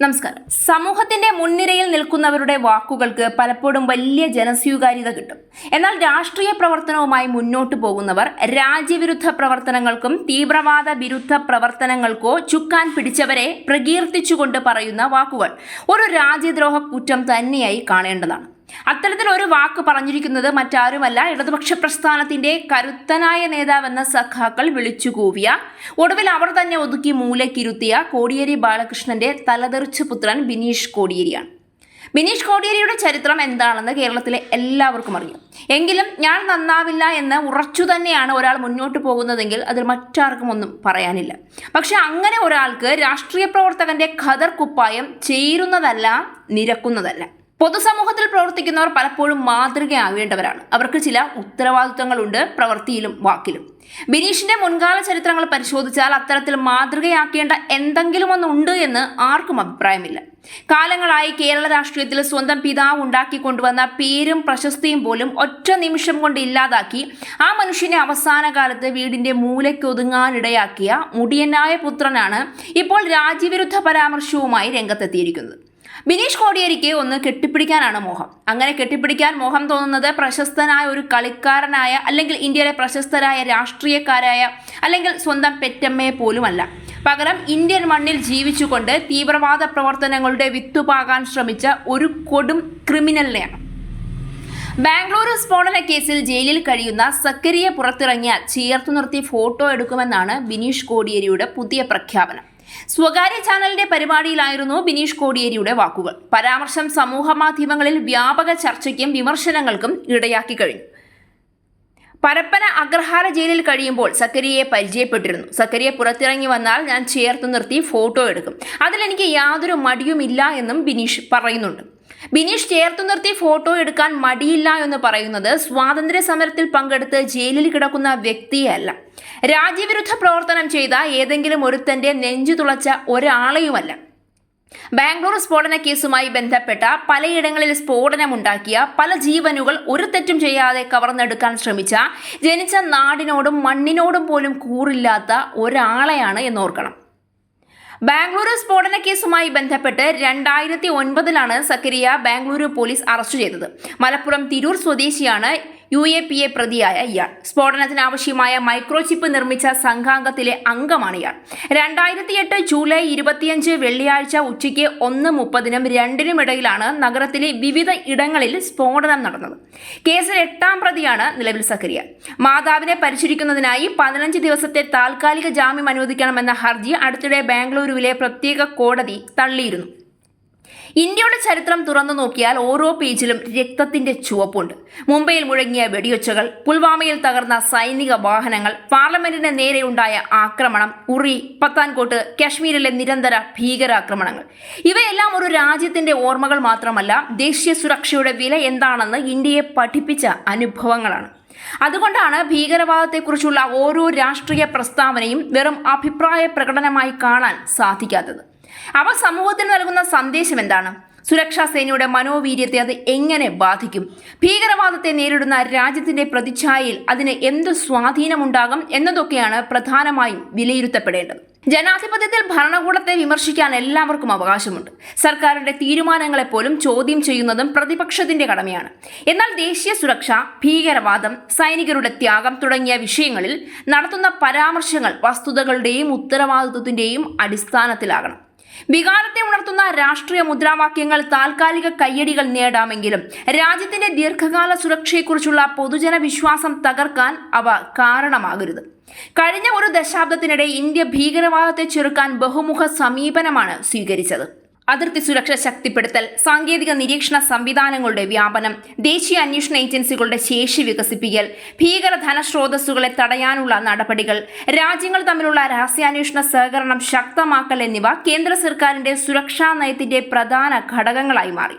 നമസ്കാരം. സമൂഹത്തിന്റെ മുൻനിരയിൽ നിൽക്കുന്നവരുടെ വാക്കുകൾക്ക് പലപ്പോഴും വലിയ ജനസ്വീകാര്യത കിട്ടും. എന്നാൽ രാഷ്ട്രീയ പ്രവർത്തനവുമായി മുന്നോട്ടു പോകുന്നവർ രാജ്യവിരുദ്ധ പ്രവർത്തനങ്ങൾക്കും തീവ്രവാദ വിരുദ്ധ പ്രവർത്തനങ്ങൾക്കോ ചുക്കാൻ പിടിച്ചവരെ പ്രകീർത്തിച്ചുകൊണ്ട് പറയുന്ന വാക്കുകൾ ഒരു രാജ്യദ്രോഹ കുറ്റം തന്നെയായി കാണേണ്ടതാണ്. അത്തരത്തിൽ ഒരു വാക്ക് പറഞ്ഞിരിക്കുന്നത് മറ്റാരുമല്ല, ഇടതുപക്ഷ പ്രസ്ഥാനത്തിന്റെ കരുത്തനായ നേതാവെന്ന സഖാക്കൾ വിളിച്ചുകൂവിയ, ഒടുവിൽ അവർ തന്നെ ഒതുക്കി മൂലക്കിരുത്തിയ കോടിയേരി ബാലകൃഷ്ണന്റെ തലതെറിച്ച പുത്രൻ ബിനീഷ് കോടിയേരിയാണ്. ബിനീഷ് കോടിയേരിയുടെ ചരിത്രം എന്താണെന്ന് കേരളത്തിലെ എല്ലാവർക്കും അറിയാം. എങ്കിലും ഞാൻ നന്നാവില്ല എന്ന് ഉറച്ചു തന്നെയാണ് ഒരാൾ മുന്നോട്ട് പോകുന്നതെങ്കിൽ അതിൽ മറ്റാർക്കും ഒന്നും പറയാനില്ല. പക്ഷെ അങ്ങനെ ഒരാൾക്ക് രാഷ്ട്രീയ പ്രവർത്തകന്റെ ഖദർ കുപ്പായം ചേരുന്നതല്ല, നിരക്കുന്നതല്ല. പൊതുസമൂഹത്തിൽ പ്രവർത്തിക്കുന്നവർ പലപ്പോഴും മാതൃകയാവേണ്ടവരാണ്. അവർക്ക് ചില ഉത്തരവാദിത്വങ്ങളുണ്ട്, പ്രവൃത്തിയിലും വാക്കിലും. ബിനീഷിന്റെ മുൻകാല ചരിത്രങ്ങൾ പരിശോധിച്ചാൽ അത്തരത്തിൽ മാതൃകയാക്കേണ്ട എന്തെങ്കിലും ഒന്നുണ്ട് എന്ന് ആർക്കും അഭിപ്രായമില്ല. കാലങ്ങളായി കേരള രാഷ്ട്രീയത്തിൽ സ്വന്തം പിതാവ് ഉണ്ടാക്കിക്കൊണ്ടുവന്ന പേരും പ്രശസ്തിയും പോലും ഒറ്റ നിമിഷം കൊണ്ട് ഇല്ലാതാക്കി ആ മനുഷ്യനെ അവസാന കാലത്ത് വീടിന്റെ മൂലയ്ക്കൊതുങ്ങാനിടയാക്കിയ മുടിയനായ പുത്രനാണ് ഇപ്പോൾ രാജ്യവിരുദ്ധ പരാമർശവുമായി രംഗത്തെത്തിയിരിക്കുന്നത്. ബിനീഷ് കോടിയേരിക്ക് ഒന്ന് കെട്ടിപ്പിടിക്കാനാണ് മോഹം. അങ്ങനെ കെട്ടിപ്പിടിക്കാൻ മോഹം തോന്നുന്നത് പ്രശസ്തനായ ഒരു കളിക്കാരനായ, അല്ലെങ്കിൽ ഇന്ത്യയിലെ പ്രശസ്തരായ രാഷ്ട്രീയക്കാരായ, അല്ലെങ്കിൽ സ്വന്തം പെറ്റമ്മയെ പോലുമല്ല. പകരം ഇന്ത്യൻ മണ്ണിൽ ജീവിച്ചുകൊണ്ട് തീവ്രവാദ പ്രവർത്തനങ്ങളുടെ വിത്തുപാകാൻ ശ്രമിച്ച ഒരു കൊടും ക്രിമിനലിനെയാണ്. ബാംഗ്ലൂർ സ്ഫോടന കേസിൽ ജയിലിൽ കഴിയുന്ന സക്കരിയെ പുറത്തിറങ്ങിയാൽ ചേർത്തു നിർത്തി ഫോട്ടോ എടുക്കുമെന്നാണ് ബിനീഷ് കോടിയേരിയുടെ പുതിയ പ്രഖ്യാപനം. സ്വകാര്യ ചാനലിന്റെ പരിപാടിയിലായിരുന്നു ബിനീഷ് കോടിയേരിയുടെ വാക്കുകൾ. പരാമർശം സമൂഹ മാധ്യമങ്ങളിൽ വ്യാപക ചർച്ചയ്ക്കും വിമർശനങ്ങൾക്കും ഇടയാക്കി കഴിഞ്ഞു. പരപ്പന അഗ്രഹാര ജയിലിൽ കഴിയുമ്പോൾ സക്കരിയെ പരിചയപ്പെട്ടിരുന്നു. സക്കരിയെ പുറത്തിറങ്ങി വന്നാൽ ഞാൻ ചേർത്ത് നിർത്തി ഫോട്ടോ എടുക്കും, അതിലെനിക്ക് യാതൊരു മടിയുമില്ല എന്നും ബിനീഷ് പറയുന്നുണ്ട്. ബിനീഷ് ചേർത്തു നിർത്തി ഫോട്ടോ എടുക്കാൻ മടിയില്ല എന്ന് പറയുന്നത് സ്വാതന്ത്ര്യ സമരത്തിൽ പങ്കെടുത്ത് ജയിലിൽ കിടക്കുന്ന വ്യക്തിയല്ല, രാജ്യവിരുദ്ധ പ്രവർത്തനം ചെയ്ത ഏതെങ്കിലും ഒരുത്തന്റെ നെഞ്ചു തുളച്ച ഒരാളെയുമല്ല. ബാംഗ്ലൂർ സ്ഫോടന കേസുമായി ബന്ധപ്പെട്ട പലയിടങ്ങളിൽ സ്ഫോടനമുണ്ടാക്കിയ, പല ജീവനുകൾ ഒരു തെറ്റും ചെയ്യാതെ കവർന്നെടുക്കാൻ ശ്രമിച്ച, ജനിച്ച നാടിനോടും മണ്ണിനോടും പോലും കൂറില്ലാത്ത ഒരാളെയാണ് എന്നോർക്കണം. ബാംഗ്ലൂർ സ്ഫോടന കേസുമായി ബന്ധപ്പെട്ട് 2009 സക്കരിയ ബാംഗ്ലൂരു പോലീസ് അറസ്റ്റ് ചെയ്തത്. മലപ്പുറം തിരൂർ സ്വദേശിയാണ് UAPA പ്രതിയായ ഇയാൾ. സ്ഫോടനത്തിന് ആവശ്യമായ മൈക്രോചിപ്പ് നിർമ്മിച്ച സംഘാംഗത്തിലെ അംഗമാണ് ഇയാൾ. 2008 ജൂലൈ 25 വെള്ളിയാഴ്ച ഉച്ചയ്ക്ക് 1:30-നും 2-നും ഇടയിലാണ് നഗരത്തിലെ വിവിധ ഇടങ്ങളിൽ സ്ഫോടനം നടന്നത്. കേസിൽ 8ാം പ്രതിയാണ് നിലവിൽ സക്കരിയ. മാതാവിനെ പരിചരിക്കുന്നതിനായി 15 ദിവസത്തെ താൽക്കാലിക ജാമ്യം അനുവദിക്കണമെന്ന ഹർജി അടുത്തിടെ ബാംഗ്ലൂരുവിലെ പ്രത്യേക കോടതി തള്ളിയിരുന്നു. ഇന്ത്യയുടെ ചരിത്രം തുറന്നു നോക്കിയാൽ ഓരോ പേജിലും രക്തത്തിന്റെ ചുവപ്പുണ്ട്. മുംബൈയിൽ മുഴങ്ങിയ വെടിയൊച്ചകൾ, പുൽവാമയിൽ തകർന്ന സൈനിക വാഹനങ്ങൾ, പാർലമെന്റിന് നേരെയുണ്ടായ ആക്രമണം, ഉറി, പത്താൻകോട്ട്, കാശ്മീരിലെ നിരന്തര ഭീകരാക്രമണങ്ങൾ, ഇവയെല്ലാം ഒരു രാജ്യത്തിന്റെ ഓർമ്മകൾ മാത്രമല്ല, ദേശീയ സുരക്ഷയുടെ വില എന്താണെന്ന് ഇന്ത്യയെ പഠിപ്പിച്ച അനുഭവങ്ങളാണ്. അതുകൊണ്ടാണ് ഭീകരവാദത്തെക്കുറിച്ചുള്ള ഓരോ രാഷ്ട്രീയ പ്രസ്താവനയും വെറും അഭിപ്രായ പ്രകടനമായി കാണാൻ സാധിക്കാത്തത്. അവ സമൂഹത്തിന് നൽകുന്ന സന്ദേശം എന്താണ്? സുരക്ഷാ സേനയുടെ മനോവീര്യത്തെ അത് എങ്ങനെ ബാധിക്കും? ഭീകരവാദത്തെ നേരിടുന്ന രാജ്യത്തിന്റെ പ്രതിച്ഛായയിൽ അതിന് എന്ത് സ്വാധീനമുണ്ടാകും എന്നതൊക്കെയാണ് പ്രധാനമായും വിലയിരുത്തപ്പെടേണ്ടത്. ജനാധിപത്യത്തിൽ ഭരണകൂടത്തെ വിമർശിക്കാൻ എല്ലാവർക്കും അവകാശമുണ്ട്. സർക്കാരിന്റെ തീരുമാനങ്ങളെപ്പോലും ചോദ്യം ചെയ്യുന്നതും പ്രതിപക്ഷത്തിന്റെ കടമയാണ്. എന്നാൽ ദേശീയ സുരക്ഷ, ഭീകരവാദം, സൈനികരുടെ ത്യാഗം തുടങ്ങിയ വിഷയങ്ങളിൽ നടത്തുന്ന പരാമർശങ്ങൾ വസ്തുതകളുടെയും ഉത്തരവാദിത്വത്തിന്റെയും അടിസ്ഥാനത്തിലാകണം. വികാരത്തെ ഉണർത്തുന്ന രാഷ്ട്രീയ മുദ്രാവാക്യങ്ങൾ താൽക്കാലിക കയ്യടികൾ നേടാമെങ്കിലും രാജ്യത്തിന്റെ ദീർഘകാല സുരക്ഷയെക്കുറിച്ചുള്ള പൊതുജന വിശ്വാസം തകർക്കാൻ അവ കാരണമാകരുത്. കഴിഞ്ഞ ഒരു ദശാബ്ദത്തിനിടെ ഇന്ത്യ ഭീകരവാദത്തെ ചെറുക്കാൻ ബഹുമുഖ സമീപനമാണ് സ്വീകരിച്ചത്. അതിർത്തി സുരക്ഷ ശക്തിപ്പെടുത്തൽ, സാങ്കേതിക നിരീക്ഷണ സംവിധാനങ്ങളുടെ വ്യാപനം, ദേശീയ അന്വേഷണ ഏജൻസികളുടെ ശേഷി വികസിപ്പിക്കൽ, ഭീകര ധനസ്രോതസ്സുകളെ തടയാനുള്ള നടപടികൾ, രാജ്യങ്ങൾ തമ്മിലുള്ള രഹസ്യാന്വേഷണ സഹകരണം ശക്തമാക്കൽ എന്നിവ കേന്ദ്ര സർക്കാരിന്റെ സുരക്ഷാ നയത്തിന്റെ പ്രധാന ഘടകങ്ങളായി മാറി.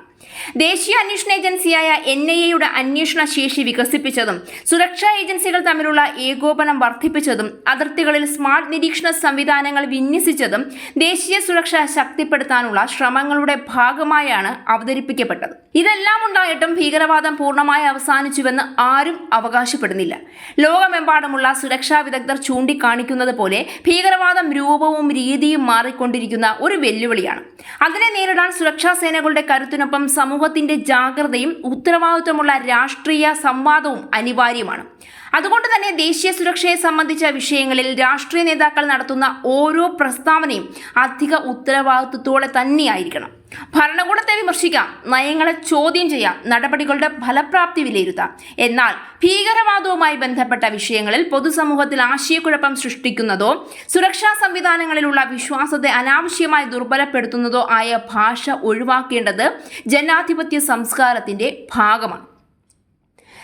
ദേശീയ അന്വേഷണ ഏജൻസിയായ NIA അന്വേഷണ ശേഷി വികസിപ്പിച്ചതും സുരക്ഷാ ഏജൻസികൾ തമ്മിലുള്ള ഏകോപനം വർദ്ധിപ്പിച്ചതും അതിർത്തികളിൽ സ്മാർട്ട് നിരീക്ഷണ സംവിധാനങ്ങൾ വിന്യസിച്ചതും ദേശീയ സുരക്ഷ ശക്തിപ്പെടുത്താനുള്ള ശ്രമങ്ങളുടെ ഭാഗമായാണ് അവതരിപ്പിക്കപ്പെട്ടത്. ഇതെല്ലാം ഉണ്ടായിട്ടും ഭീകരവാദം പൂർണ്ണമായി അവസാനിച്ചുവെന്ന് ആരും അവകാശപ്പെടുന്നില്ല. ലോകമെമ്പാടുമുള്ള സുരക്ഷാ വിദഗ്ധർ ചൂണ്ടിക്കാണിക്കുന്നത് പോലെ ഭീകരവാദം രൂപവും രീതിയും മാറിക്കൊണ്ടിരിക്കുന്ന ഒരു വെല്ലുവിളിയാണ്. അതിനെ നേരിടാൻ സുരക്ഷാ സേനകളുടെ കരുത്തിനൊപ്പം സമൂഹത്തിന്റെ ജാഗ്രതയും ഉത്തരവാദിത്വമുള്ള രാഷ്ട്രീയ സംവാദവും അനിവാര്യമാണ്. അതുകൊണ്ട് തന്നെ ദേശീയ സുരക്ഷയെ സംബന്ധിച്ച വിഷയങ്ങളിൽ രാഷ്ട്രീയ നേതാക്കൾ നടത്തുന്ന ഓരോ പ്രസ്താവനയും അധിക ഉത്തരവാദിത്വത്തോടെ തന്നെയായിരിക്കണം. ഭരണകൂടത്തെ വിമർശിക്കാം, നയങ്ങളെ ചോദ്യം ചെയ്യാം, നടപടികളുടെ ഫലപ്രാപ്തി വിലയിരുത്താം. എന്നാൽ ഭീകരവാദവുമായി ബന്ധപ്പെട്ട വിഷയങ്ങളിൽ പൊതുസമൂഹത്തിൽ ആശയക്കുഴപ്പം സൃഷ്ടിക്കുന്നതോ സുരക്ഷാ സംവിധാനങ്ങളിലുള്ള വിശ്വാസത്തെ അനാവശ്യമായി ദുർബലപ്പെടുത്തുന്നതോ ആയ ഭാഷ ഒഴിവാക്കേണ്ടത് ജനാധിപത്യ സംസ്കാരത്തിന്റെ ഭാഗമാണ്.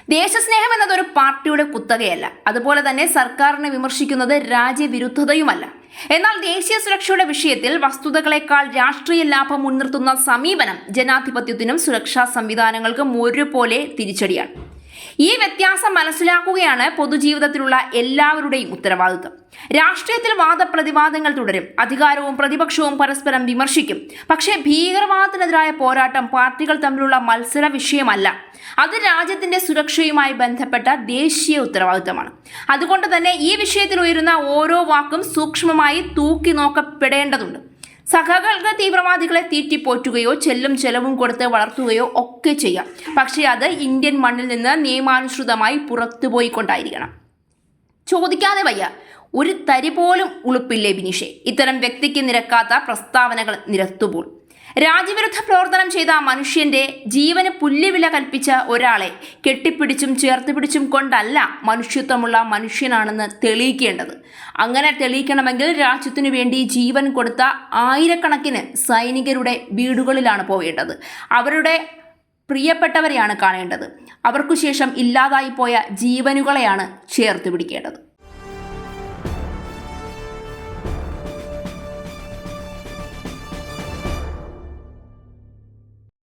ദേശസ്നേഹം എന്നതൊരു പാർട്ടിയുടെ കുത്തകയല്ല. അതുപോലെ തന്നെ സർക്കാരിനെ വിമർശിക്കുന്നത് രാജ്യവിരുദ്ധതയുമല്ല. എന്നാൽ ദേശീയ സുരക്ഷയുടെ വിഷയത്തിൽ വസ്തുതകളെക്കാൾ രാഷ്ട്രീയ ലാഭം മുൻനിർത്തുന്ന സമീപനം ജനാധിപത്യത്തിനും സുരക്ഷാ സംവിധാനങ്ങൾക്കും ഒരുപോലെ തിരിച്ചടിയാണ്. ഈ വ്യത്യാസം മനസ്സിലാക്കുകയാണ് പൊതുജീവിതത്തിലുള്ള എല്ലാവരുടെയും ഉത്തരവാദിത്വം. രാഷ്ട്രീയത്തിൽ വാദപ്രതിവാദങ്ങൾ തുടരും, അധികാരവും പ്രതിപക്ഷവും പരസ്പരം വിമർശിക്കും. പക്ഷേ ഭീകരവാദത്തിനെതിരായ പോരാട്ടം പാർട്ടികൾ തമ്മിലുള്ള മത്സര വിഷയമല്ല. അത് രാജ്യത്തിന്റെ സുരക്ഷയുമായി ബന്ധപ്പെട്ട ദേശീയ ഉത്തരവാദിത്തമാണ്. അതുകൊണ്ട് തന്നെ ഈ വിഷയത്തിൽ ഉയരുന്ന ഓരോ വാക്കും സൂക്ഷ്മമായി തൂക്കി നോക്കപ്പെടേണ്ടതുണ്ട്. സഖാക്കൾക്ക് തീവ്രവാദികളെ തീറ്റിപ്പോറ്റുകയോ ചെല്ലും ചെലവും കൊടുത്ത് വളർത്തുകയോ ഒക്കെ ചെയ്യാം. പക്ഷേ അത് ഇന്ത്യൻ മണ്ണിൽ നിന്ന് നിയമാനുസൃതമായി പുറത്തുപോയിക്കൊണ്ടായിരിക്കണം. ചോദിക്കാതെ വയ്യ, ഒരു തരി പോലും ഉളുപ്പില്ലേ ബിനീഷേ? ഇത്തരം വ്യക്തിക്ക് നിരക്കാത്ത പ്രസ്താവനകൾ നിരത്തുമ്പോൾ രാജ്യവിരുദ്ധ പ്രവർത്തനം ചെയ്ത മനുഷ്യന്റെ ജീവന് പുല്ലുവില കൽപ്പിച്ച ഒരാളെ കെട്ടിപ്പിടിച്ചും ചേർത്ത് പിടിച്ചും കൊണ്ടല്ല മനുഷ്യത്വമുള്ള മനുഷ്യനാണെന്ന് തെളിയിക്കേണ്ടത്. അങ്ങനെ തെളിയിക്കണമെങ്കിൽ രാജ്യത്തിനു വേണ്ടി ജീവൻ കൊടുത്ത ആയിരക്കണക്കിന് സൈനികരുടെ വീടുകളിലാണ് പോവേണ്ടത്. അവരുടെ പ്രിയപ്പെട്ടവരെയാണ് കാണേണ്ടത്. അവർക്കു ശേഷം ഇല്ലാതായിപ്പോയ ജീവനുകളെയാണ് ചേർത്ത് പിടിക്കേണ്ടത്.